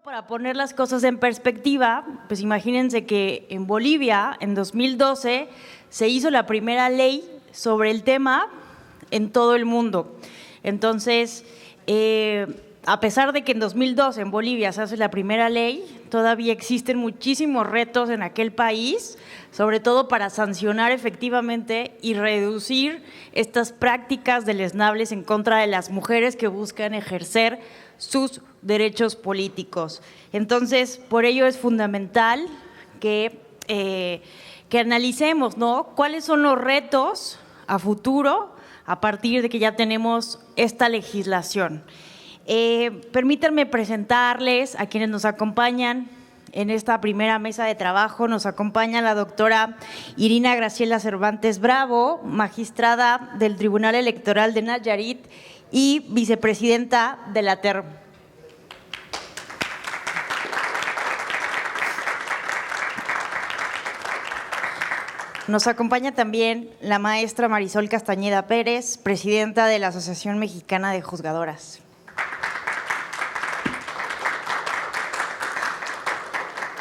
Para poner las cosas en perspectiva, pues imagínense que en Bolivia, en 2012, se hizo la primera ley sobre el tema en todo el mundo. Entonces, a pesar de que en 2012 en Bolivia se hace la primera ley, todavía existen muchísimos retos en aquel país, sobre todo para sancionar efectivamente y reducir estas prácticas deleznables en contra de las mujeres que buscan ejercer sus derechos políticos. Entonces, por ello es fundamental que analicemos, ¿no?, cuáles son los retos a futuro a partir de que ya tenemos esta legislación. Permítanme presentarles a quienes nos acompañan en esta primera mesa de trabajo. Nos acompaña la doctora Irina Graciela Cervantes Bravo, magistrada del Tribunal Electoral de Nayarit y vicepresidenta de la TERM. Nos acompaña también la maestra Marisol Castañeda Pérez, presidenta de la Asociación Mexicana de Juzgadoras.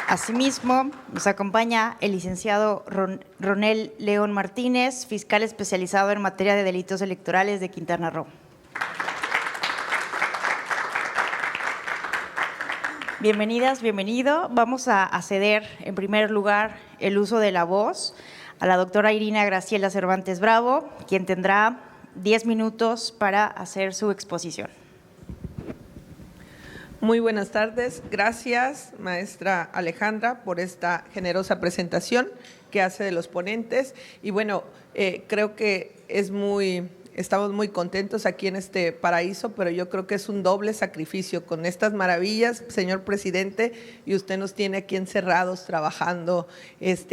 Asimismo, nos acompaña el licenciado Ronel León Martínez, fiscal especializado en materia de delitos electorales de Quintana Roo. Bienvenidas, bienvenido. Vamos a ceder, en primer lugar, el uso de la voz a la doctora Irina Graciela Cervantes Bravo, quien tendrá 10 minutos para hacer su exposición. Muy buenas tardes. Gracias, maestra Alejandra, por esta generosa presentación que hace de los ponentes. Y bueno, creo que estamos muy contentos aquí en este paraíso, pero yo creo que es un doble sacrificio con estas maravillas, señor presidente, y usted nos tiene aquí encerrados trabajando,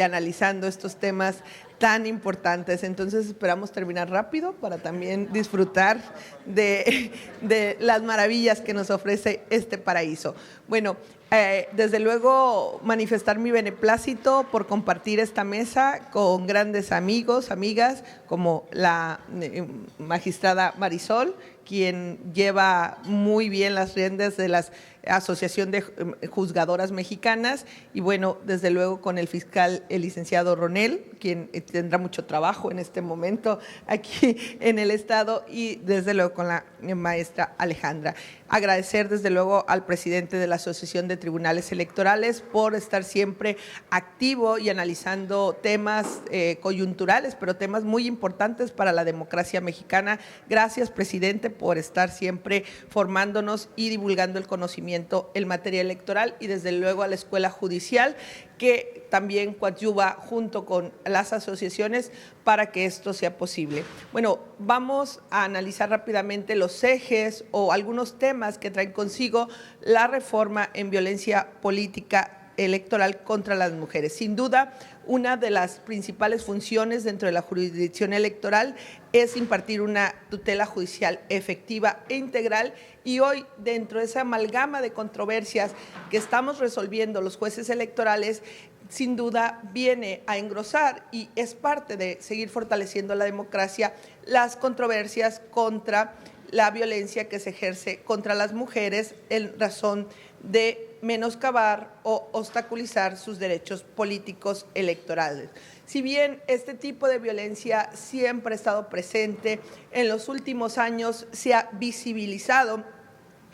analizando estos temas tan importantes. Entonces esperamos terminar rápido para también disfrutar de las maravillas que nos ofrece este paraíso. Bueno, desde luego manifestar mi beneplácito por compartir esta mesa con grandes amigos, amigas, como la magistrada Marisol, quien lleva muy bien las riendas de la Asociación de Juzgadoras Mexicanas, y bueno, desde luego con el fiscal, el licenciado Ronel, quien tendrá mucho trabajo en este momento aquí en el Estado, y desde luego con la maestra Alejandra. Agradecer desde luego al presidente de la Asociación de Tribunales Electorales por estar siempre activo y analizando temas coyunturales, pero temas muy importantes para la democracia mexicana. Gracias, presidente, por estar siempre formándonos y divulgando el conocimiento en materia electoral, y desde luego a la Escuela Judicial, que también coadyuva junto con las asociaciones para que esto sea posible. Bueno, vamos a analizar rápidamente los ejes o algunos temas que traen consigo la reforma en violencia política electoral contra las mujeres. Sin duda, una de las principales funciones dentro de la jurisdicción electoral es impartir una tutela judicial efectiva e integral, y hoy, dentro de esa amalgama de controversias que estamos resolviendo los jueces electorales, sin duda viene a engrosar, y es parte de seguir fortaleciendo la democracia, las controversias contra la violencia que se ejerce contra las mujeres en razón de menoscabar o obstaculizar sus derechos políticos electorales. Si bien este tipo de violencia siempre ha estado presente, en los últimos años se ha visibilizado,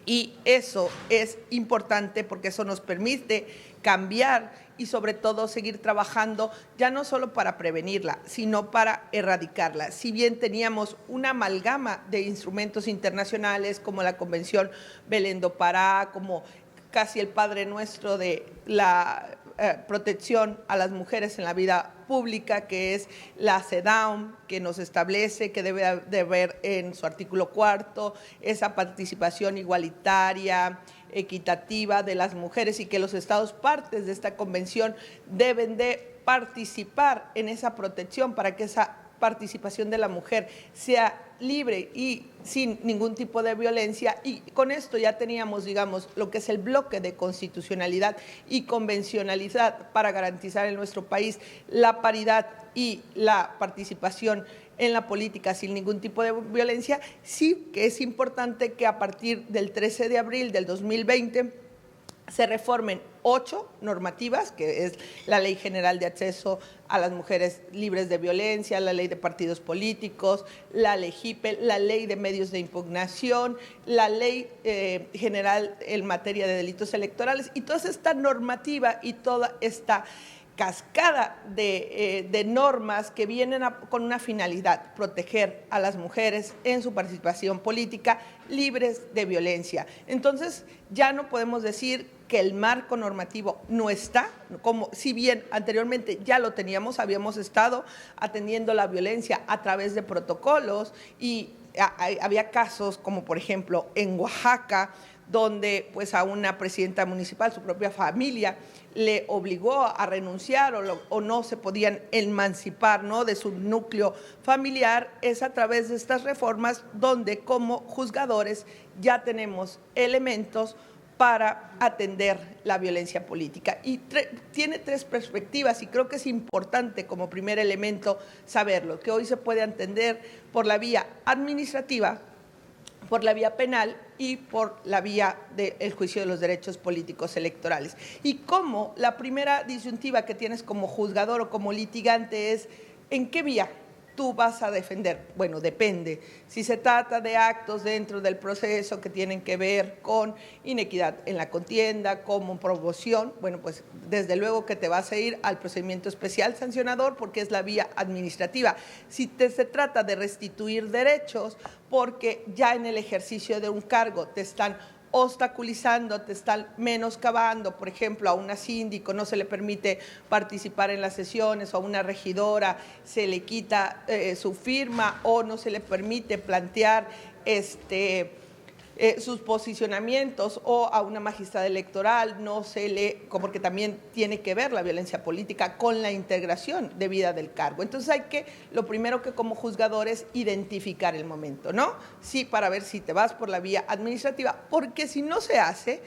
y eso es importante porque eso nos permite cambiar y sobre todo seguir trabajando ya no solo para prevenirla, sino para erradicarla. Si bien teníamos una amalgama de instrumentos internacionales como la Convención Belén do Pará, como casi el Padre Nuestro de la protección a las mujeres en la vida pública, que es la CEDAW, que nos establece que debe de haber en su artículo 4 esa participación igualitaria, equitativa de las mujeres, y que los estados partes de esta convención deben de participar en esa protección para que esa participación de la mujer sea libre y sin ningún tipo de violencia. Y con esto ya teníamos, digamos, lo que es el bloque de constitucionalidad y convencionalidad para garantizar en nuestro país la paridad y la participación en la política sin ningún tipo de violencia. Sí que es importante que a partir del 13 de abril del 2020 se reformen 8 normativas, que es la Ley General de Acceso a las Mujeres Libres de Violencia, la Ley de Partidos Políticos, la Ley JIPE, la Ley de Medios de Impugnación, la Ley General en materia de delitos electorales, y toda esta normativa y toda esta cascada de normas que vienen con una finalidad: proteger a las mujeres en su participación política libres de violencia. Entonces, ya no podemos decir que el marco normativo no está, como si bien anteriormente ya lo teníamos, habíamos estado atendiendo la violencia a través de protocolos, y había casos como, por ejemplo, en Oaxaca, donde pues a una presidenta municipal, su propia familia, le obligó a renunciar o no se podían emancipar, ¿no?, de su núcleo familiar. Es a través de estas reformas donde como juzgadores ya tenemos elementos para atender la violencia política. Y tiene 3 perspectivas, y creo que es importante como primer elemento saberlo, que hoy se puede entender por la vía administrativa, por la vía penal y por la vía del juicio de los derechos políticos electorales. Y cómo la primera disyuntiva que tienes como juzgador o como litigante es: ¿en qué vía tú vas a defender? Bueno, depende. Si se trata de actos dentro del proceso que tienen que ver con inequidad en la contienda, como promoción, bueno, pues desde luego que te vas a ir al procedimiento especial sancionador, porque es la vía administrativa. Si se trata de restituir derechos, porque ya en el ejercicio de un cargo te están obstaculizando, te están menoscabando, por ejemplo, a una síndico no se le permite participar en las sesiones, o a una regidora se le quita su firma, o no se le permite plantear sus posicionamientos, o a una magistrada electoral no se le, porque también tiene que ver la violencia política con la integración debida del cargo. Entonces lo primero que como juzgador es identificar el momento, ¿no? Sí, para ver si te vas por la vía administrativa, porque si no se hace,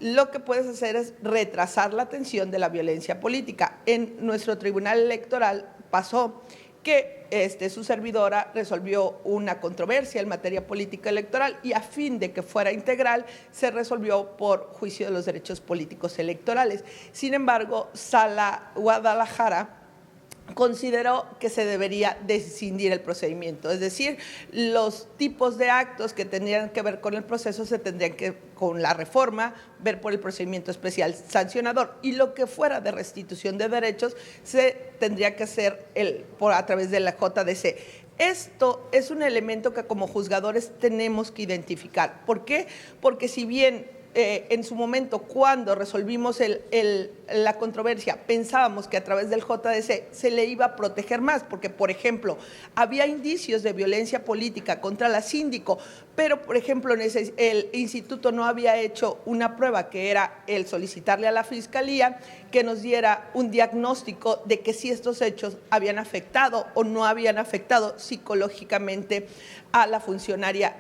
lo que puedes hacer es retrasar la atención de la violencia política. En nuestro tribunal electoral pasó que su servidora resolvió una controversia en materia política electoral, y a fin de que fuera integral se resolvió por juicio de los derechos políticos electorales. Sin embargo, Sala Guadalajara consideró que se debería descindir el procedimiento, es decir, los tipos de actos que tendrían que ver con el proceso se tendrían que, con la reforma, ver por el procedimiento especial sancionador, y lo que fuera de restitución de derechos se tendría que hacer a través de la JDC. Esto es un elemento que como juzgadores tenemos que identificar. ¿Por qué? Porque si bien en su momento, cuando resolvimos la controversia, pensábamos que a través del JDC se le iba a proteger más, porque, por ejemplo, había indicios de violencia política contra la síndico, pero, por ejemplo, el instituto no había hecho una prueba, que era el solicitarle a la Fiscalía que nos diera un diagnóstico de que si estos hechos habían afectado o no habían afectado psicológicamente a la funcionaria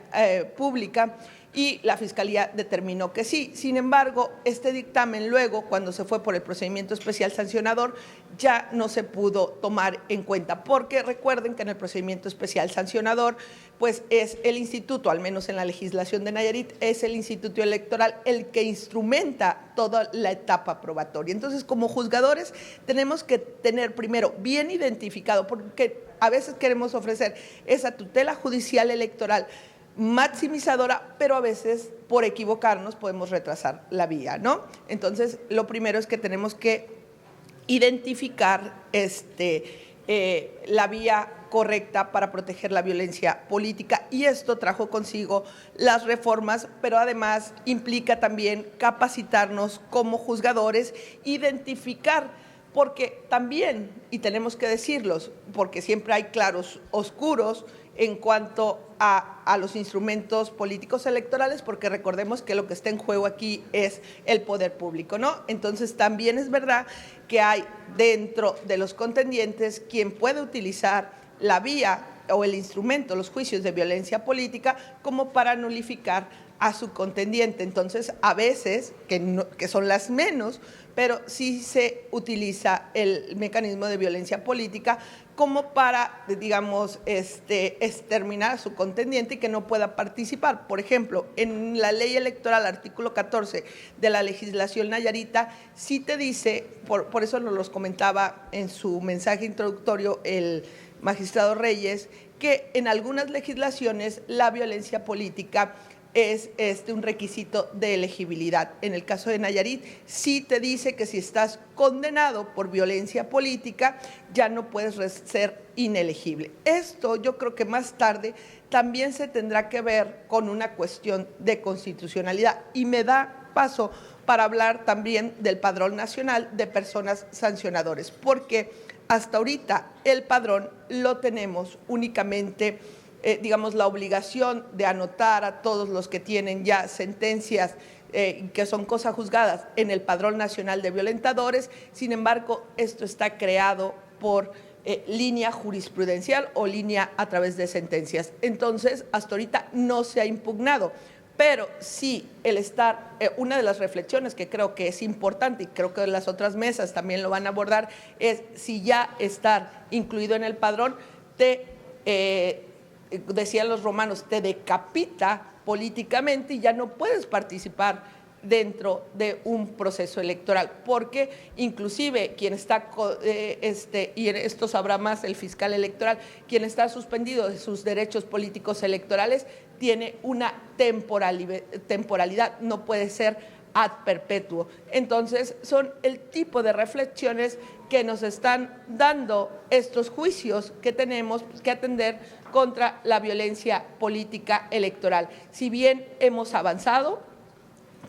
pública. Y la Fiscalía determinó que sí. Sin embargo, este dictamen luego, cuando se fue por el procedimiento especial sancionador, ya no se pudo tomar en cuenta, porque recuerden que en el procedimiento especial sancionador, pues es el instituto, al menos en la legislación de Nayarit, es el instituto electoral el que instrumenta toda la etapa probatoria. Entonces, como juzgadores, tenemos que tener primero bien identificado, porque a veces queremos ofrecer esa tutela judicial electoral maximizadora, pero a veces por equivocarnos podemos retrasar la vía, ¿no? Entonces, lo primero es que tenemos que identificar la vía correcta para proteger la violencia política, y esto trajo consigo las reformas, pero además implica también capacitarnos como juzgadores, identificar, porque también, y tenemos que decirlos, porque siempre hay claros oscuros en cuanto a los instrumentos políticos electorales, porque recordemos que lo que está en juego aquí es el poder público, ¿no? Entonces, también es verdad que hay dentro de los contendientes quien puede utilizar la vía o el instrumento, los juicios de violencia política, como para nulificar a su contendiente. Entonces, a veces, que son las menos, pero sí se utiliza el mecanismo de violencia política como para, digamos, exterminar a su contendiente y que no pueda participar. Por ejemplo, en la ley electoral, artículo 14 de la legislación nayarita, sí te dice, por eso nos los comentaba en su mensaje introductorio el magistrado Reyes, que en algunas legislaciones la violencia política es un requisito de elegibilidad. En el caso de Nayarit, sí te dice que si estás condenado por violencia política, ya no puedes ser inelegible. Esto yo creo que más tarde también se tendrá que ver con una cuestión de constitucionalidad y me da paso para hablar también del Padrón Nacional de Personas Sancionadores, porque hasta ahorita el padrón lo tenemos únicamente digamos, la obligación de anotar a todos los que tienen ya sentencias que son cosas juzgadas en el Padrón Nacional de Violentadores. Sin embargo, esto está creado por línea jurisprudencial o línea a través de sentencias. Entonces, hasta ahorita no se ha impugnado. Pero sí, una de las reflexiones que creo que es importante y creo que las otras mesas también lo van a abordar es si ya estar incluido en el padrón decían los romanos, te decapita políticamente y ya no puedes participar dentro de un proceso electoral, porque inclusive quien está, y en esto sabrá más el fiscal electoral, quien está suspendido de sus derechos políticos electorales tiene una temporalidad, no puede ser ad perpetuo. Entonces, son el tipo de reflexiones que nos están dando estos juicios que tenemos que atender contra la violencia política electoral. Si bien hemos avanzado,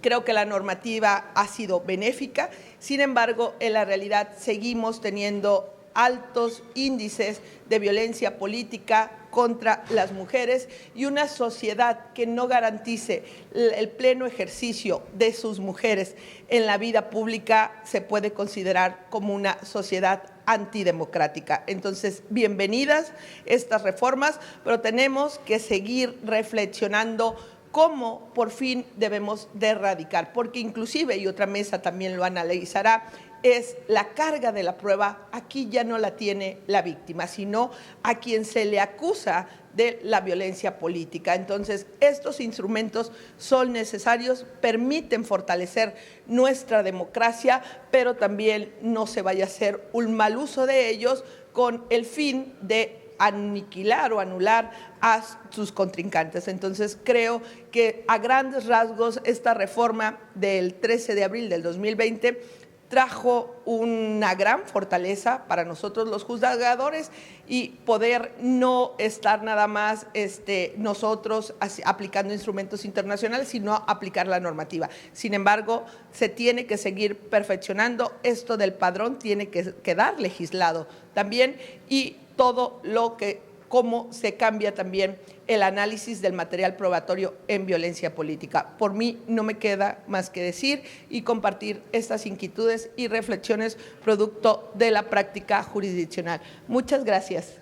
creo que la normativa ha sido benéfica, sin embargo, en la realidad seguimos teniendo altos índices de violencia política contra las mujeres y una sociedad que no garantice el pleno ejercicio de sus mujeres en la vida pública se puede considerar como una sociedad antidemocrática. Entonces, bienvenidas estas reformas, pero tenemos que seguir reflexionando cómo por fin debemos de erradicar, porque inclusive, y otra mesa también lo analizará, es la carga de la prueba, aquí ya no la tiene la víctima, sino a quien se le acusa de la violencia política. Entonces, estos instrumentos son necesarios, permiten fortalecer nuestra democracia, pero también no se vaya a hacer un mal uso de ellos con el fin de aniquilar o anular a sus contrincantes. Entonces, creo que a grandes rasgos esta reforma del 13 de abril del 2020 trajo una gran fortaleza para nosotros los juzgadores y poder no estar nada más nosotros aplicando instrumentos internacionales, sino aplicar la normativa. Sin embargo, se tiene que seguir perfeccionando. Esto del padrón tiene que quedar legislado también y todo lo que cómo se cambia también el análisis del material probatorio en violencia política. Por mí no me queda más que decir y compartir estas inquietudes y reflexiones producto de la práctica jurisdiccional. Muchas gracias.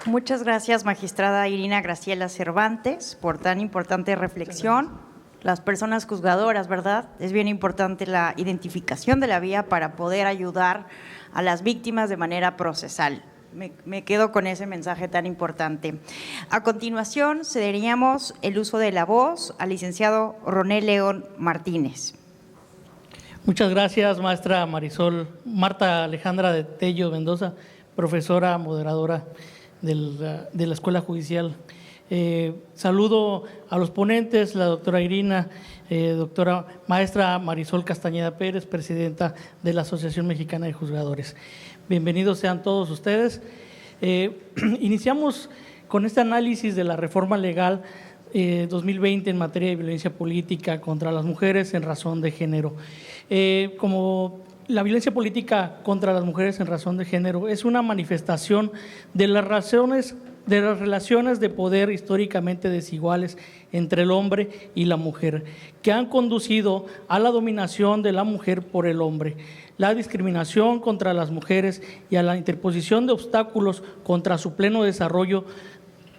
Muchas gracias, magistrada Irina Graciela Cervantes, por tan importante reflexión. Las personas juzgadoras, ¿verdad? Es bien importante la identificación de la vía para poder ayudar a las víctimas de manera procesal. Me quedo con ese mensaje tan importante. A continuación, cederíamos el uso de la voz al licenciado Roné León Martínez. Muchas gracias, maestra Marta Alejandra de Tello Mendoza, profesora moderadora de la Escuela Judicial. Saludo a los ponentes, la doctora Irina, doctora maestra Marisol Castañeda Pérez, presidenta de la Asociación Mexicana de Juzgadores. Bienvenidos sean todos ustedes. Iniciamos con este análisis de la reforma legal 2020 en materia de violencia política contra las mujeres en razón de género. Como la violencia política contra las mujeres en razón de género es una manifestación de las razones de las relaciones de poder históricamente desiguales entre el hombre y la mujer, que han conducido a la dominación de la mujer por el hombre, la discriminación contra las mujeres y a la interposición de obstáculos contra su pleno desarrollo.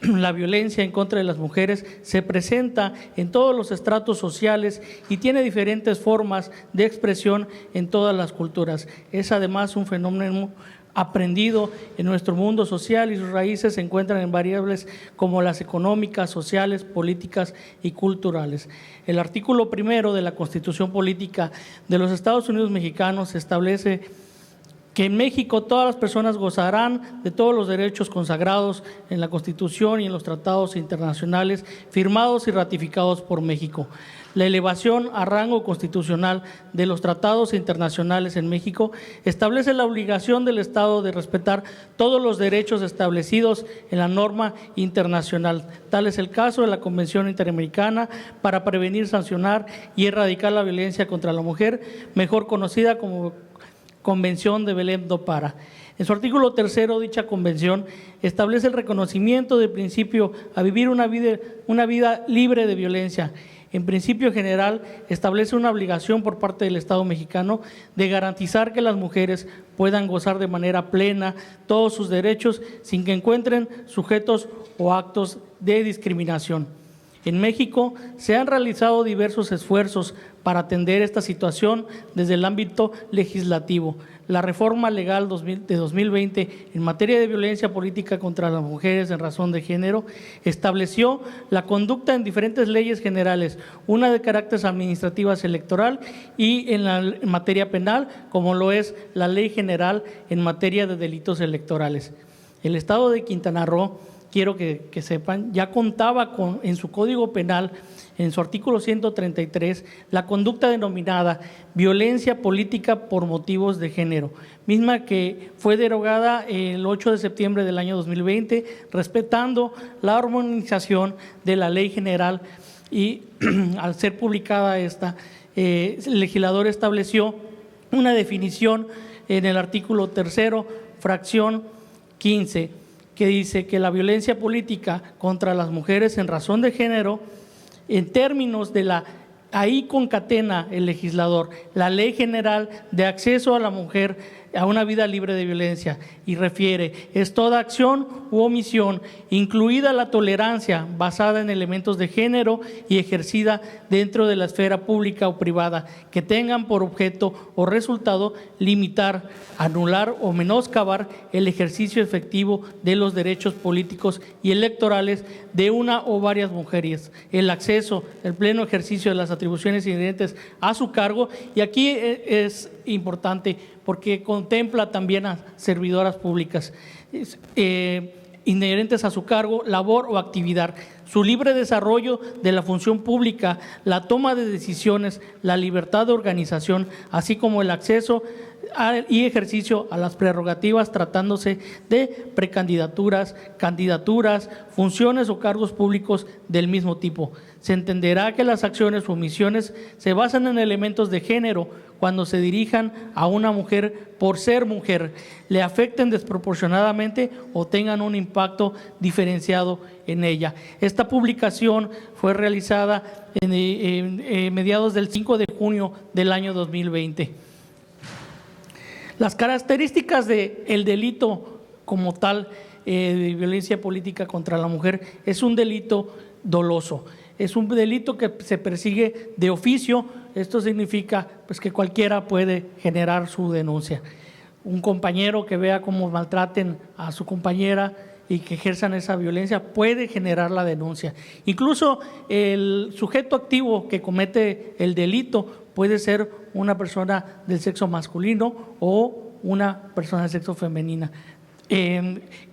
La violencia en contra de las mujeres se presenta en todos los estratos sociales y tiene diferentes formas de expresión en todas las culturas. Es además un fenómeno aprendido en nuestro mundo social y sus raíces se encuentran en variables como las económicas, sociales, políticas y culturales. El artículo 1 de la Constitución Política de los Estados Unidos Mexicanos establece que en México todas las personas gozarán de todos los derechos consagrados en la Constitución y en los tratados internacionales firmados y ratificados por México. La elevación a rango constitucional de los tratados internacionales en México establece la obligación del Estado de respetar todos los derechos establecidos en la norma internacional. Tal es el caso de la Convención Interamericana para prevenir, sancionar y erradicar la violencia contra la mujer, mejor conocida como Convención de Belém do Pará. En su artículo 3, dicha convención establece el reconocimiento del principio a vivir una vida libre de violencia. En principio general, establece una obligación por parte del Estado mexicano de garantizar que las mujeres puedan gozar de manera plena todos sus derechos sin que encuentren sujetos o actos de discriminación. En México se han realizado diversos esfuerzos para atender esta situación desde el ámbito legislativo. La reforma legal de 2020 en materia de violencia política contra las mujeres en razón de género estableció la conducta en diferentes leyes generales, una de carácter administrativo electoral y en materia penal, como lo es la Ley General en materia de delitos electorales. El Estado de Quintana Roo, quiero que sepan, ya contaba en su Código Penal, en su artículo 133, la conducta denominada violencia política por motivos de género, misma que fue derogada el 8 de septiembre del año 2020, respetando la armonización de la Ley General y al ser publicada esta, el legislador estableció una definición en el artículo 3, fracción 15, que dice que la violencia política contra las mujeres en razón de género, en términos de ahí concatena el legislador la Ley General de Acceso a la Mujer a una vida libre de violencia y refiere, es toda acción u omisión, incluida la tolerancia basada en elementos de género y ejercida dentro de la esfera pública o privada, que tengan por objeto o resultado limitar, anular o menoscabar el ejercicio efectivo de los derechos políticos y electorales de una o varias mujeres, el acceso, el pleno ejercicio de las atribuciones inherentes a su cargo, y aquí es importante porque contempla también a servidoras públicas inherentes a su cargo, labor o actividad, su libre desarrollo de la función pública, la toma de decisiones, la libertad de organización, así como el acceso y ejercicio a las prerrogativas tratándose de precandidaturas, candidaturas, funciones o cargos públicos del mismo tipo. Se entenderá que las acciones o omisiones se basan en elementos de género cuando se dirijan a una mujer por ser mujer, le afecten desproporcionadamente o tengan un impacto diferenciado en ella. Esta publicación fue realizada en mediados del 5 de junio del año 2020. Las características del delito como tal de violencia política contra la mujer es un delito doloso, es un delito que se persigue de oficio. Esto significa pues, que cualquiera puede generar su denuncia. Un compañero que vea cómo maltraten a su compañera y que ejerzan esa violencia puede generar la denuncia. Incluso el sujeto activo que comete el delito puede ser una persona del sexo masculino o una persona del sexo femenina.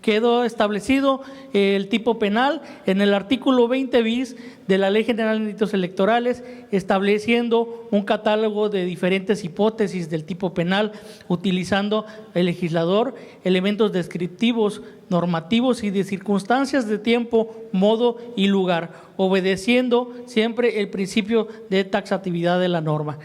Quedó establecido el tipo penal en el artículo 20 bis de la Ley General de Delitos Electorales, estableciendo un catálogo de diferentes hipótesis del tipo penal, utilizando el legislador elementos descriptivos, normativos y de circunstancias de tiempo, modo y lugar, obedeciendo siempre el principio de taxatividad de la norma.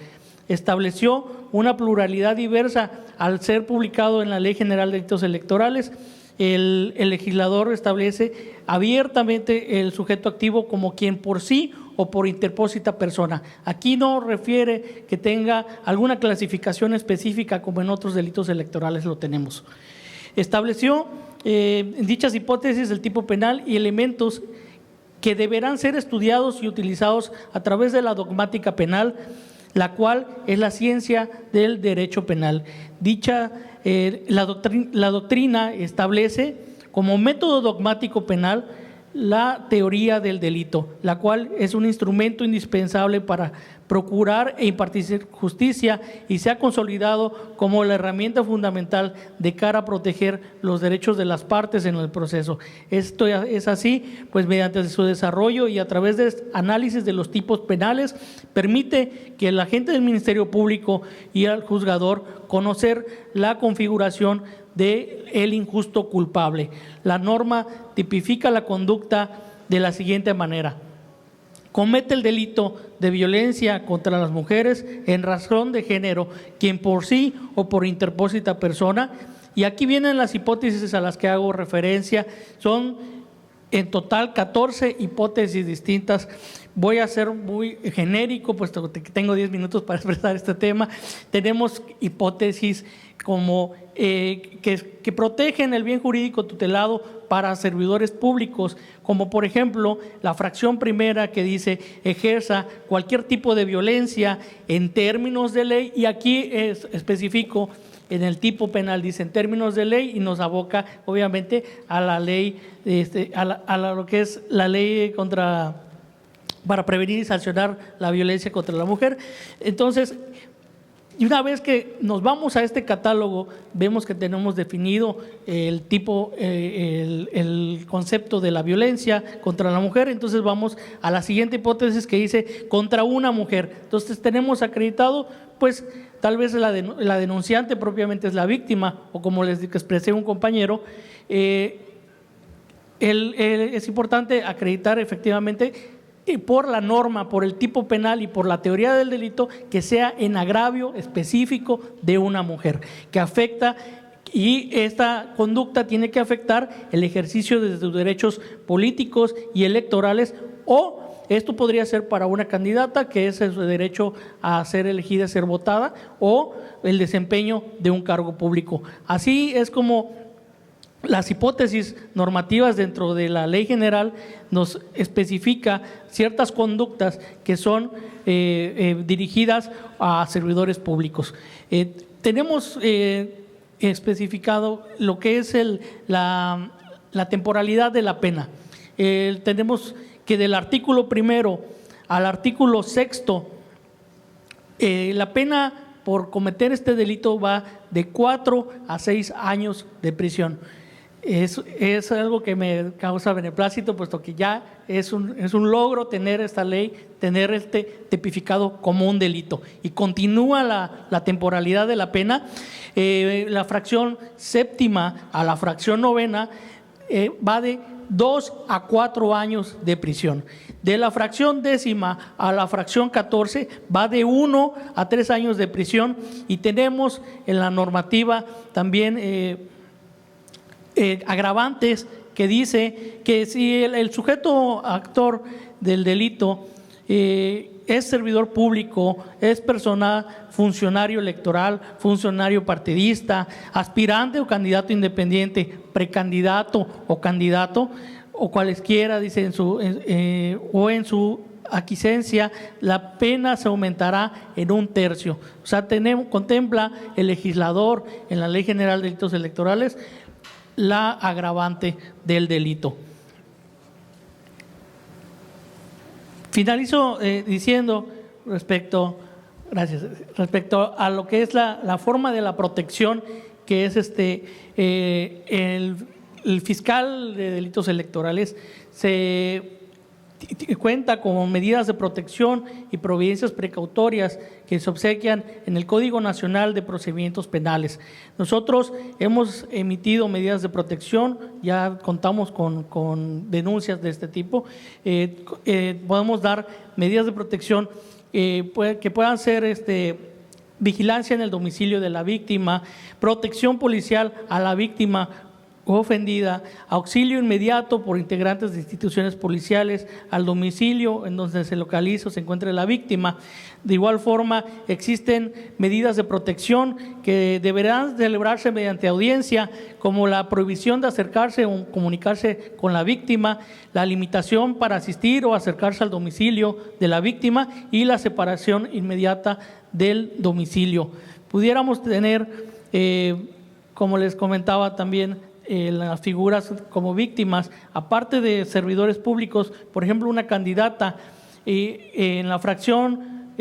Estableció una pluralidad diversa al ser publicado en la Ley General de Delitos Electorales el legislador establece abiertamente el sujeto activo como quien por sí o por interpósita persona. Aquí no refiere que tenga alguna clasificación específica como en otros delitos electorales lo tenemos. Estableció en dichas hipótesis el tipo penal y elementos que deberán ser estudiados y utilizados a través de la dogmática penal, la cual es la ciencia del derecho penal. La doctrina establece como método dogmático penal la teoría del delito, la cual es un instrumento indispensable para procurar e impartir justicia y se ha consolidado como la herramienta fundamental de cara a proteger los derechos de las partes en el proceso. Esto es así, pues mediante su desarrollo y a través de análisis de los tipos penales, permite que el agente del Ministerio Público y al juzgador conocer la configuración del injusto culpable. La norma tipifica la conducta de la siguiente manera: comete el delito de violencia contra las mujeres en razón de género, quien por sí o por interpósita persona, y aquí vienen las hipótesis a las que hago referencia, son en total 14 hipótesis distintas. Voy a ser muy genérico, puesto que tengo 10 minutos para expresar este tema. Tenemos hipótesis como que protegen el bien jurídico tutelado para servidores públicos, como por ejemplo la fracción primera que dice ejerza cualquier tipo de violencia en términos de ley, y aquí especifico en el tipo penal, dice en términos de ley, y nos aboca obviamente a la ley, lo que es la ley para prevenir y sancionar la violencia contra la mujer. Entonces, y una vez que nos vamos a este catálogo, vemos que tenemos definido el tipo, el concepto de la violencia contra la mujer. Entonces vamos a la siguiente hipótesis que dice contra una mujer. Entonces tenemos acreditado, pues tal vez la denunciante propiamente es la víctima, o como les expresé un compañero, es importante acreditar efectivamente, y por la norma, por el tipo penal y por la teoría del delito, que sea en agravio específico de una mujer, que afecta, y esta conducta tiene que afectar el ejercicio de sus derechos políticos y electorales, o esto podría ser para una candidata, que es su derecho a ser elegida, a ser votada, o el desempeño de un cargo público. Así es como las hipótesis normativas dentro de la ley general nos especifica ciertas conductas que son dirigidas a servidores públicos. Tenemos especificado lo que es la temporalidad de la pena. Tenemos que del artículo 1 al artículo 6, la pena por cometer este delito va de 4 a 6 años de prisión. Es algo que me causa beneplácito, puesto que ya es un logro tener esta ley, tener tipificado como un delito. Y continúa la temporalidad de la pena. La fracción séptima a la fracción novena va de 2 a 4 años de prisión. De la fracción décima a la fracción 14 va de 1 a 3 años de prisión. Y tenemos en la normativa también agravantes que dice que si el sujeto actor del delito es servidor público, es persona, funcionario electoral, funcionario partidista, aspirante o candidato independiente, precandidato o candidato, o cualesquiera, dice o en su aquiescencia, la pena se aumentará en 1/3. O sea, contempla el legislador en la Ley General de Delitos Electorales la agravante del delito. Finalizo diciendo respecto a lo que es la forma de la protección, que es el fiscal de delitos electorales cuenta con medidas de protección y providencias precautorias que se obsequian en el Código Nacional de Procedimientos Penales. Nosotros hemos emitido medidas de protección, ya contamos con denuncias de este tipo. Podemos dar medidas de protección que puedan ser vigilancia en el domicilio de la víctima, protección policial a la víctima o ofendida, auxilio inmediato por integrantes de instituciones policiales al domicilio en donde se localiza o se encuentre la víctima. De igual forma, existen medidas de protección que deberán celebrarse mediante audiencia, como la prohibición de acercarse o comunicarse con la víctima, la limitación para asistir o acercarse al domicilio de la víctima y la separación inmediata del domicilio. Pudiéramos tener, como les comentaba también, las figuras como víctimas, aparte de servidores públicos, por ejemplo, una candidata en la fracción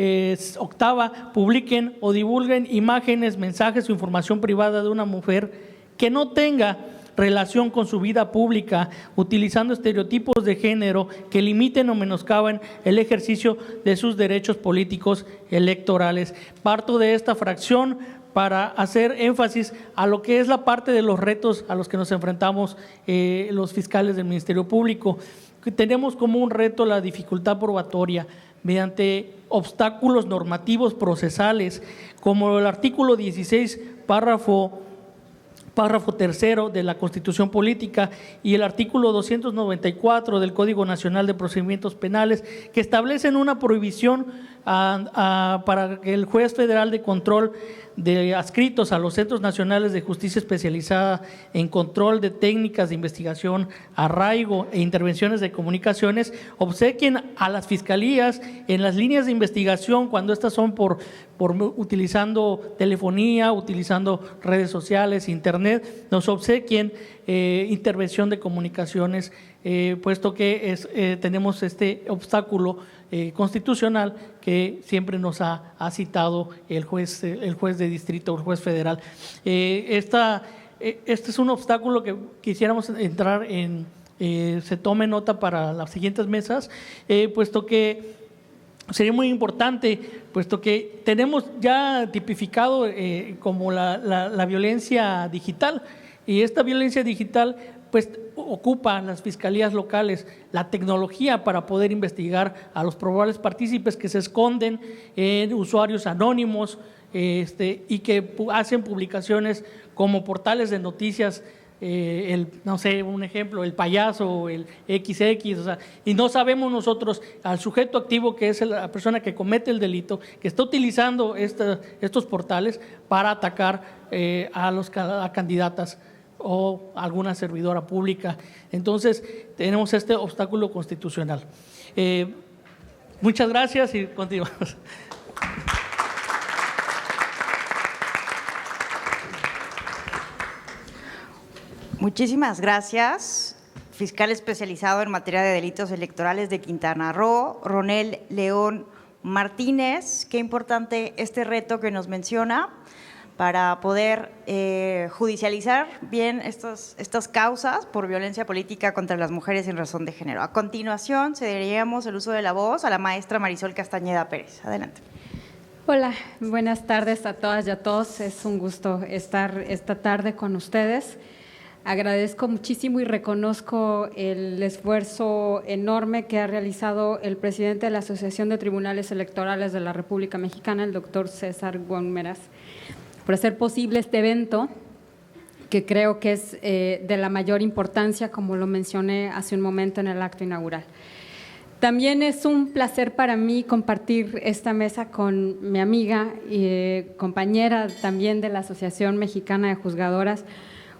octava, publiquen o divulguen imágenes, mensajes o información privada de una mujer que no tenga relación con su vida pública, utilizando estereotipos de género que limiten o menoscaben el ejercicio de sus derechos políticos electorales. Parto de esta fracción para hacer énfasis a lo que es la parte de los retos a los que nos enfrentamos los fiscales del Ministerio Público. Tenemos como un reto la dificultad probatoria mediante obstáculos normativos procesales, como el artículo 16, párrafo tercero de la Constitución Política y el artículo 294 del Código Nacional de Procedimientos Penales, que establecen una prohibición para que el juez federal de control de adscritos a los Centros Nacionales de Justicia Especializada en control de técnicas de investigación, arraigo e intervenciones de comunicaciones obsequien a las fiscalías en las líneas de investigación, cuando estas son por utilizando telefonía, utilizando redes sociales, internet, nos obsequien intervención de comunicaciones, puesto que tenemos este obstáculo constitucional que siempre nos ha citado el juez de distrito o el juez federal. Este es un obstáculo que quisiéramos entrar en, se tome nota para las siguientes mesas, puesto que sería muy importante, puesto que tenemos ya tipificado como la violencia digital, y esta violencia digital pues ocupa las fiscalías locales la tecnología para poder investigar a los probables partícipes que se esconden en usuarios anónimos y que hacen publicaciones como portales de noticias, no sé, un ejemplo, El Payaso, el XX, o sea, y no sabemos nosotros al sujeto activo, que es la persona que comete el delito, que está utilizando estos portales para atacar a candidatas o alguna servidora pública. Entonces, tenemos este obstáculo constitucional. Muchas gracias y continuamos. Muchísimas gracias, fiscal especializado en materia de delitos electorales de Quintana Roo, Ronel León Martínez. Qué importante este reto que nos menciona para poder judicializar bien estas causas por violencia política contra las mujeres en razón de género. A continuación, cederíamos el uso de la voz a la maestra Marisol Castañeda Pérez. Adelante. Hola, buenas tardes a todas y a todos. Es un gusto estar esta tarde con ustedes. Agradezco muchísimo y reconozco el esfuerzo enorme que ha realizado el presidente de la Asociación de Tribunales Electorales de la República Mexicana, el doctor César Gómeras, por hacer posible este evento, que creo que es de la mayor importancia, como lo mencioné hace un momento en el acto inaugural. También es un placer para mí compartir esta mesa con mi amiga y compañera también de la Asociación Mexicana de Juzgadoras,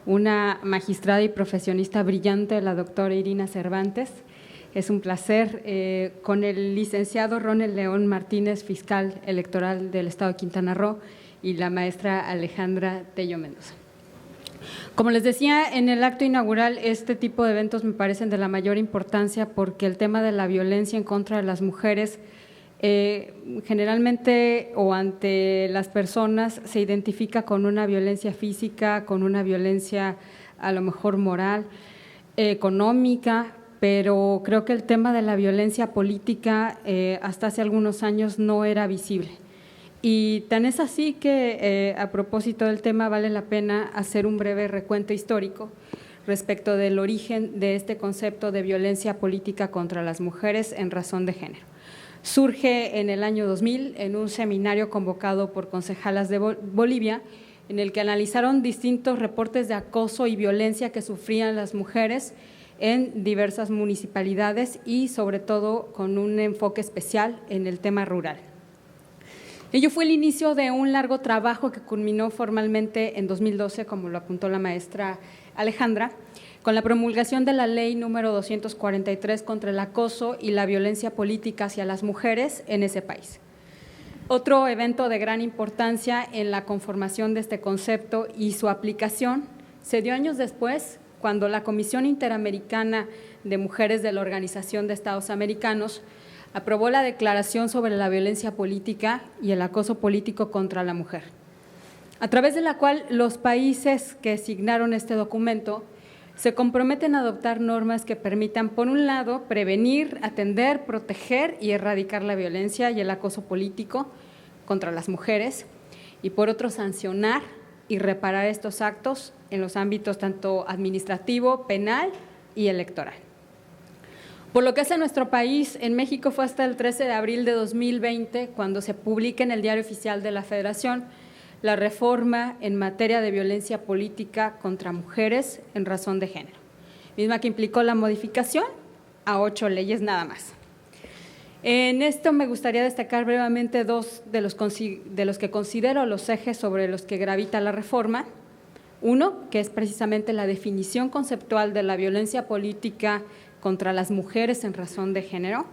una magistrada y profesionista brillante, la doctora Irina Cervantes. Es un placer con el licenciado Ronel León Martínez, fiscal electoral del Estado de Quintana Roo, y la maestra Alejandra Tello Mendoza. Como les decía en el acto inaugural, este tipo de eventos me parecen de la mayor importancia porque el tema de la violencia en contra de las mujeres generalmente o ante las personas se identifica con una violencia física, con una violencia a lo mejor moral, económica, pero creo que el tema de la violencia política hasta hace algunos años no era visible. Y tan es así que a propósito del tema vale la pena hacer un breve recuento histórico respecto del origen de este concepto de violencia política contra las mujeres en razón de género. Surge en el año 2000 en un seminario convocado por concejalas de Bolivia, en el que analizaron distintos reportes de acoso y violencia que sufrían las mujeres en diversas municipalidades y sobre todo con un enfoque especial en el tema rural. Ello fue el inicio de un largo trabajo que culminó formalmente en 2012, como lo apuntó la maestra Alejandra, con la promulgación de la Ley número 243 contra el acoso y la violencia política hacia las mujeres en ese país. Otro evento de gran importancia en la conformación de este concepto y su aplicación se dio años después, cuando la Comisión Interamericana de Mujeres de la Organización de Estados Americanos aprobó la Declaración sobre la Violencia Política y el Acoso Político contra la Mujer, a través de la cual los países que signaron este documento se comprometen a adoptar normas que permitan, por un lado, prevenir, atender, proteger y erradicar la violencia y el acoso político contra las mujeres, y por otro, sancionar y reparar estos actos en los ámbitos tanto administrativo, penal y electoral. Por lo que hace a nuestro país, en México fue hasta el 13 de abril de 2020 cuando se publica en el Diario Oficial de la Federación la reforma en materia de violencia política contra mujeres en razón de género, misma que implicó la modificación a 8 leyes nada más. En esto me gustaría destacar brevemente dos de los que considero los ejes sobre los que gravita la reforma. Uno, que es precisamente la definición conceptual de la violencia política contra las mujeres en razón de género,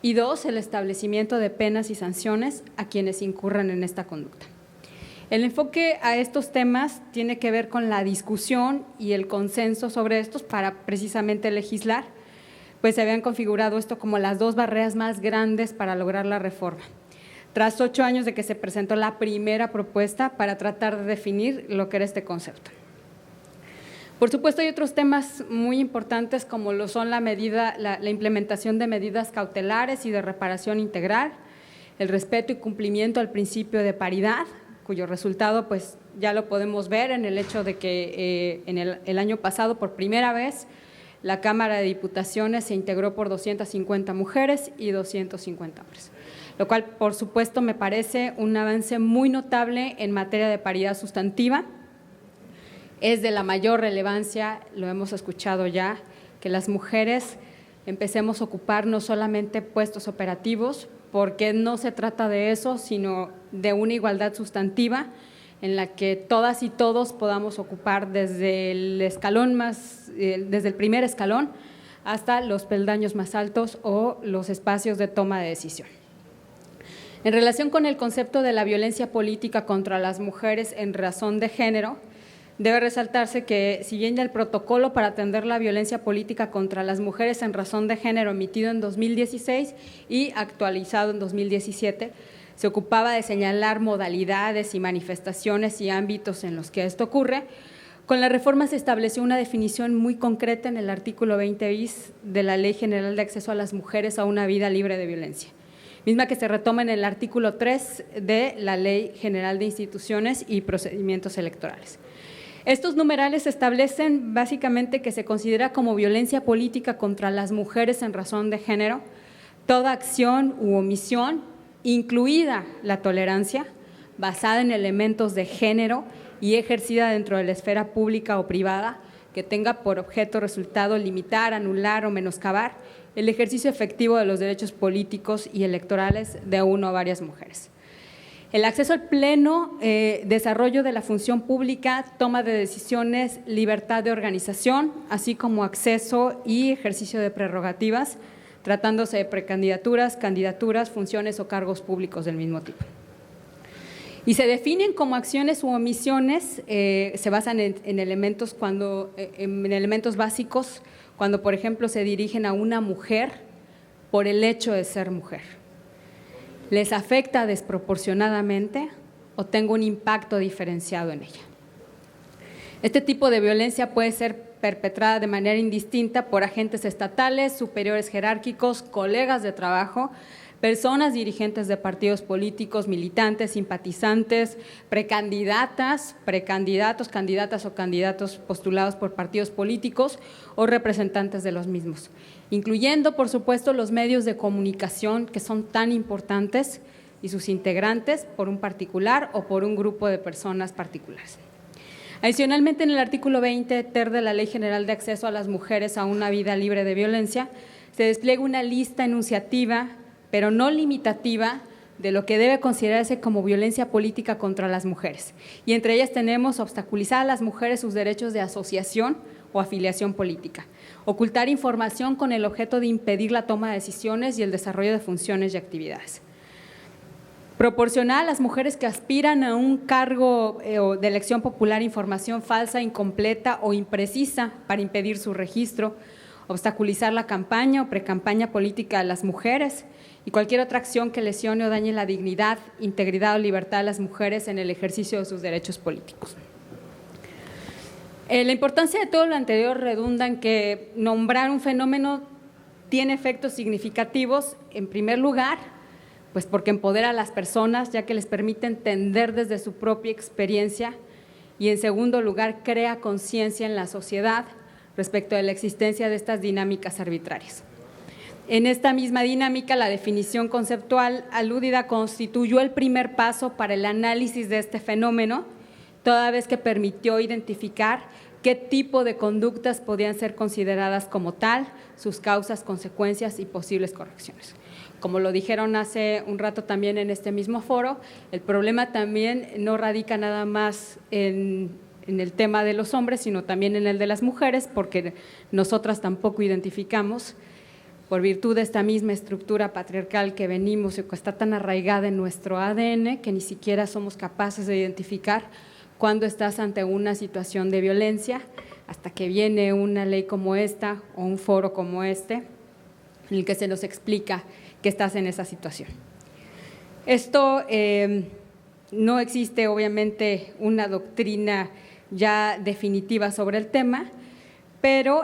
y dos, el establecimiento de penas y sanciones a quienes incurran en esta conducta. El enfoque a estos temas tiene que ver con la discusión y el consenso sobre estos para precisamente legislar, pues se habían configurado esto como las dos barreras más grandes para lograr la reforma. Tras 8 años de que se presentó la primera propuesta para tratar de definir lo que era este concepto. Por supuesto, hay otros temas muy importantes como lo son la implementación de medidas cautelares y de reparación integral, el respeto y cumplimiento al principio de paridad, cuyo resultado pues ya lo podemos ver en el hecho de que en el año pasado por primera vez la Cámara de Diputaciones se integró por 250 mujeres y 250 hombres, lo cual por supuesto me parece un avance muy notable en materia de paridad sustantiva. Es de la mayor relevancia, lo hemos escuchado ya, que las mujeres empecemos a ocupar no solamente puestos operativos, porque no se trata de eso, sino de una igualdad sustantiva en la que todas y todos podamos ocupar desde desde el primer escalón hasta los peldaños más altos o los espacios de toma de decisión. En relación con el concepto de la violencia política contra las mujeres en razón de género, debe resaltarse que, si bien el protocolo para atender la violencia política contra las mujeres en razón de género emitido en 2016 y actualizado en 2017, se ocupaba de señalar modalidades y manifestaciones y ámbitos en los que esto ocurre, con la reforma se estableció una definición muy concreta en el artículo 20 bis de la Ley General de Acceso a las Mujeres a una Vida Libre de Violencia, misma que se retoma en el artículo 3 de la Ley General de Instituciones y Procedimientos Electorales. Estos numerales establecen básicamente que se considera como violencia política contra las mujeres en razón de género toda acción u omisión, incluida la tolerancia, basada en elementos de género y ejercida dentro de la esfera pública o privada, que tenga por objeto resultado limitar, anular o menoscabar el ejercicio efectivo de los derechos políticos y electorales de una o varias mujeres. El acceso al pleno desarrollo de la función pública, toma de decisiones, libertad de organización, así como acceso y ejercicio de prerrogativas, tratándose de precandidaturas, candidaturas, funciones o cargos públicos del mismo tipo. Y se definen como acciones u omisiones, se basan en elementos básicos, cuando por ejemplo se dirigen a una mujer por el hecho de ser mujer. ¿Les afecta desproporcionadamente o tengo un impacto diferenciado en ella? Este tipo de violencia puede ser perpetrada de manera indistinta por agentes estatales, superiores jerárquicos, colegas de trabajo, personas dirigentes de partidos políticos, militantes, simpatizantes, precandidatas, precandidatos, candidatas o candidatos postulados por partidos políticos o representantes de los mismos, incluyendo, por supuesto, los medios de comunicación que son tan importantes, y sus integrantes por un particular o por un grupo de personas particulares. Adicionalmente, en el artículo 20 ter de la Ley General de Acceso a las Mujeres a una Vida Libre de Violencia, se despliega una lista enunciativa, pero no limitativa, de lo que debe considerarse como violencia política contra las mujeres. Y entre ellas tenemos obstaculizar a las mujeres sus derechos de asociación o afiliación política, ocultar información con el objeto de impedir la toma de decisiones y el desarrollo de funciones y actividades, proporcionar a las mujeres que aspiran a un cargo de elección popular información falsa, incompleta o imprecisa para impedir su registro, obstaculizar la campaña o precampaña política de las mujeres y cualquier otra acción que lesione o dañe la dignidad, integridad o libertad de las mujeres en el ejercicio de sus derechos políticos. La importancia de todo lo anterior redunda en que nombrar un fenómeno tiene efectos significativos, en primer lugar, pues porque empodera a las personas, ya que les permite entender desde su propia experiencia, y en segundo lugar, crea conciencia en la sociedad respecto de la existencia de estas dinámicas arbitrarias. En esta misma dinámica, la definición conceptual aludida constituyó el primer paso para el análisis de este fenómeno, toda vez que permitió identificar qué tipo de conductas podían ser consideradas como tal, sus causas, consecuencias y posibles correcciones. Como lo dijeron hace un rato también en este mismo foro, el problema también no radica nada más en el tema de los hombres, sino también en el de las mujeres, porque nosotras tampoco identificamos, por virtud de esta misma estructura patriarcal que venimos y que está tan arraigada en nuestro ADN, que ni siquiera somos capaces de identificar cuando estás ante una situación de violencia, hasta que viene una ley como esta o un foro como este, en el que se nos explica que estás en esa situación. Esto no existe, obviamente, una doctrina ya definitiva sobre el tema, pero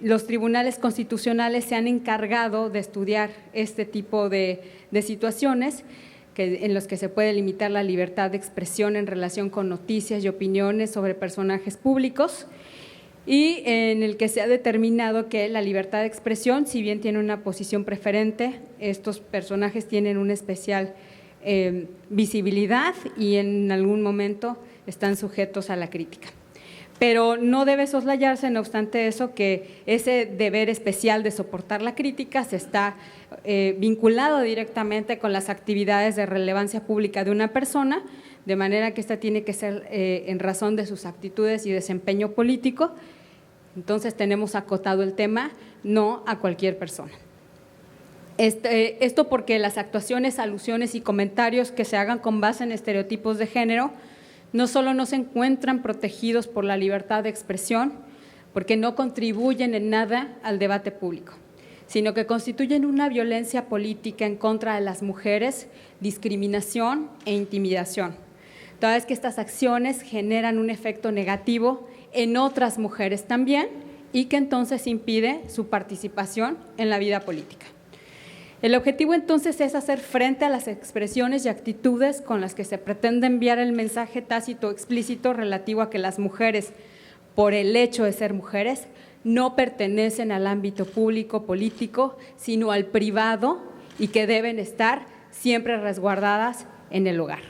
los tribunales constitucionales se han encargado de estudiar este tipo de situaciones en los que se puede limitar la libertad de expresión en relación con noticias y opiniones sobre personajes públicos, y en el que se ha determinado que la libertad de expresión, si bien tiene una posición preferente, estos personajes tienen una especial visibilidad y en algún momento están sujetos a la crítica. Pero no debe soslayarse, no obstante eso, que ese deber especial de soportar la crítica se está vinculado directamente con las actividades de relevancia pública de una persona, de manera que esta tiene que ser en razón de sus actitudes y desempeño político. Entonces tenemos acotado el tema, no a cualquier persona. Esto porque las actuaciones, alusiones y comentarios que se hagan con base en estereotipos de género no solo no se encuentran protegidos por la libertad de expresión, porque no contribuyen en nada al debate público, sino que constituyen una violencia política en contra de las mujeres, discriminación e intimidación, toda vez que estas acciones generan un efecto negativo en otras mujeres también y que entonces impide su participación en la vida política. El objetivo entonces es hacer frente a las expresiones y actitudes con las que se pretende enviar el mensaje tácito o explícito relativo a que las mujeres, por el hecho de ser mujeres, no pertenecen al ámbito público político, sino al privado, y que deben estar siempre resguardadas en el hogar.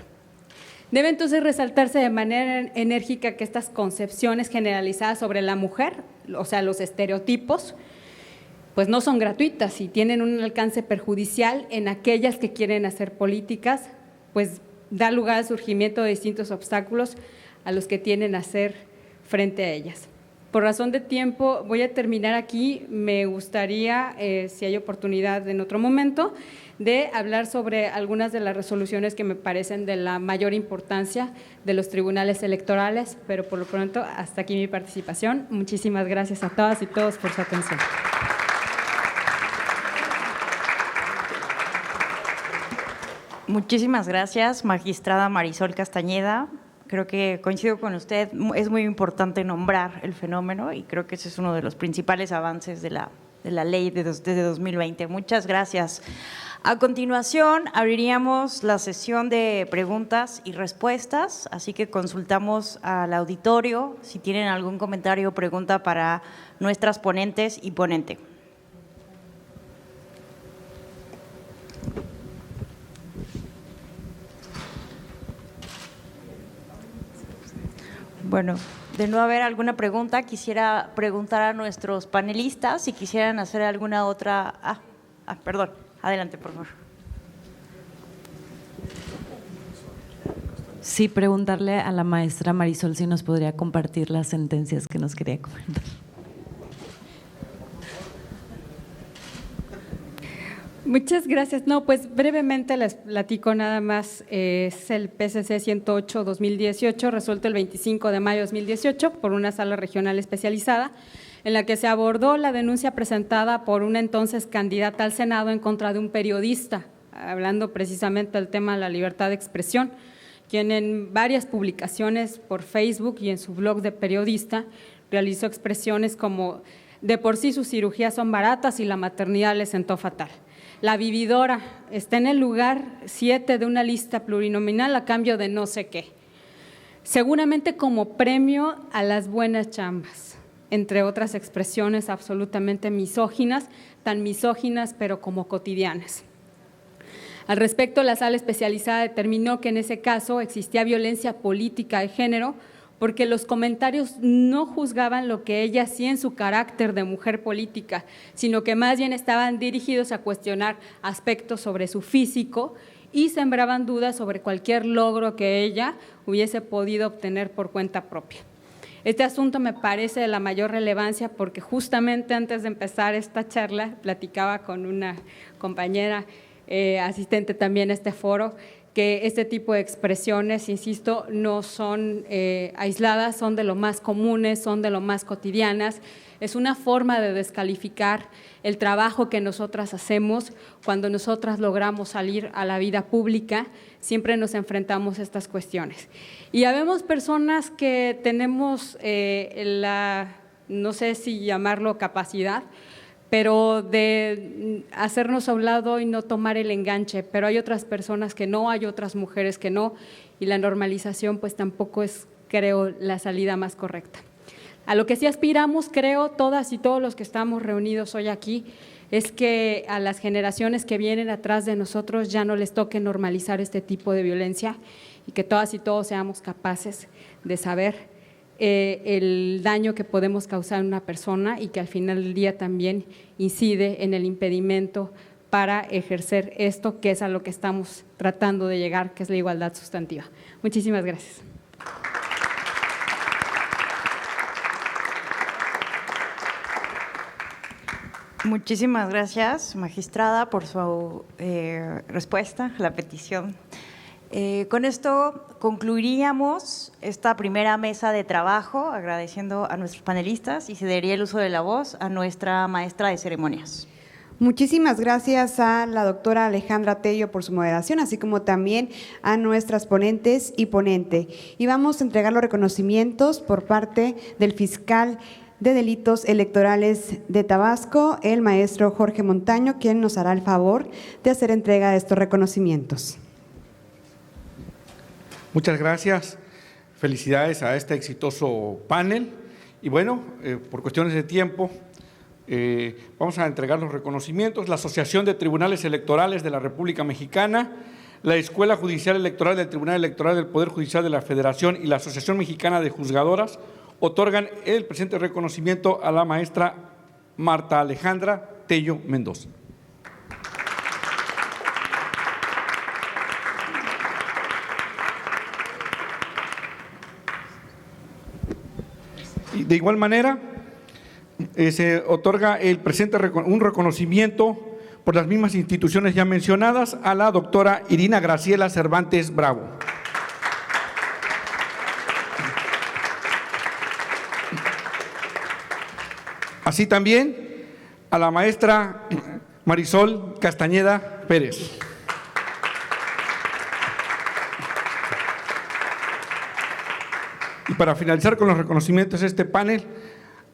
Debe entonces resaltarse de manera enérgica que estas concepciones generalizadas sobre la mujer, o sea, los estereotipos, pues no son gratuitas y tienen un alcance perjudicial en aquellas que quieren hacer políticas, pues da lugar al surgimiento de distintos obstáculos a los que tienen a hacer frente a ellas. Por razón de tiempo voy a terminar aquí. Me gustaría, si hay oportunidad en otro momento, de hablar sobre algunas de las resoluciones que me parecen de la mayor importancia de los tribunales electorales, pero por lo pronto hasta aquí mi participación. Muchísimas gracias a todas y todos por su atención. Muchísimas gracias, magistrada Marisol Castañeda. Creo que coincido con usted, es muy importante nombrar el fenómeno y creo que ese es uno de los principales avances de la ley desde 2020. Muchas gracias. A continuación, abriríamos la sesión de preguntas y respuestas, así que consultamos al auditorio si tienen algún comentario o pregunta para nuestras ponentes y ponente. Bueno, de no haber alguna pregunta, quisiera preguntar a nuestros panelistas si quisieran hacer alguna otra… perdón, adelante, por favor. Sí, preguntarle a la maestra Marisol si nos podría compartir las sentencias que nos quería comentar. Muchas gracias. No, pues brevemente les platico nada más. Es el PCC 108-2018, resuelto el 25 de mayo de 2018 por una sala regional especializada, en la que se abordó la denuncia presentada por una entonces candidata al Senado en contra de un periodista, hablando precisamente del tema de la libertad de expresión, quien en varias publicaciones por Facebook y en su blog de periodista realizó expresiones como: de por sí sus cirugías son baratas y la maternidad le sentó fatal. La vividora está en el lugar 7 de una lista plurinominal a cambio de no sé qué, seguramente como premio a las buenas chambas, entre otras expresiones absolutamente misóginas, tan misóginas pero como cotidianas. Al respecto, la sala especializada determinó que en ese caso existía violencia política de género porque los comentarios no juzgaban lo que ella hacía en su carácter de mujer política, sino que más bien estaban dirigidos a cuestionar aspectos sobre su físico y sembraban dudas sobre cualquier logro que ella hubiese podido obtener por cuenta propia. Este asunto me parece de la mayor relevancia porque justamente antes de empezar esta charla platicaba con una compañera asistente también a este foro, que este tipo de expresiones, insisto, no son aisladas, son de lo más comunes, son de lo más cotidianas. Es una forma de descalificar el trabajo que nosotras hacemos. Cuando nosotras logramos salir a la vida pública, siempre nos enfrentamos a estas cuestiones. Y habemos personas que tenemos no sé si llamarlo capacidad, pero de hacernos a un lado y no tomar el enganche, pero hay otras personas que no, hay otras mujeres que no, y la normalización pues tampoco es, creo, la salida más correcta. A lo que sí aspiramos, creo, todas y todos los que estamos reunidos hoy aquí, es que a las generaciones que vienen atrás de nosotros ya no les toque normalizar este tipo de violencia y que todas y todos seamos capaces de saber el daño que podemos causar a una persona y que al final del día también incide en el impedimento para ejercer esto que es a lo que estamos tratando de llegar, que es la igualdad sustantiva. Muchísimas gracias. Muchísimas gracias, magistrada, por su respuesta a la petición. Con esto concluiríamos esta primera mesa de trabajo, agradeciendo a nuestros panelistas y cedería el uso de la voz a nuestra maestra de ceremonias. Muchísimas gracias a la doctora Alejandra Tello por su moderación, así como también a nuestras ponentes y ponente. Y vamos a entregar los reconocimientos por parte del fiscal de Delitos Electorales de Tabasco, el maestro Jorge Montaño, quien nos hará el favor de hacer entrega de estos reconocimientos. Muchas gracias, felicidades a este exitoso panel y bueno, por cuestiones de tiempo vamos a entregar los reconocimientos. La Asociación de Tribunales Electorales de la República Mexicana, la Escuela Judicial Electoral del Tribunal Electoral del Poder Judicial de la Federación y la Asociación Mexicana de Juzgadoras otorgan el presente reconocimiento a la maestra Marta Alejandra Tello Mendoza. De igual manera, se otorga el presente un reconocimiento por las mismas instituciones ya mencionadas a la doctora Irina Graciela Cervantes Bravo. Así también a la maestra Marisol Castañeda Pérez. Y para finalizar con los reconocimientos de este panel,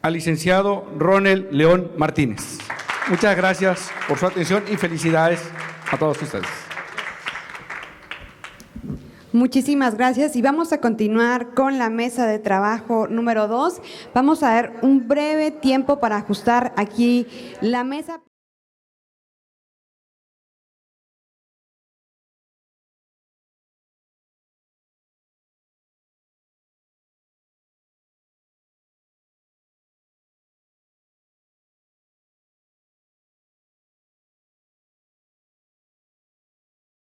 al licenciado Ronel León Martínez. Muchas gracias por su atención y felicidades a todos ustedes. Muchísimas gracias y vamos a continuar con la mesa de trabajo número 2. Vamos a dar un breve tiempo para ajustar aquí la mesa.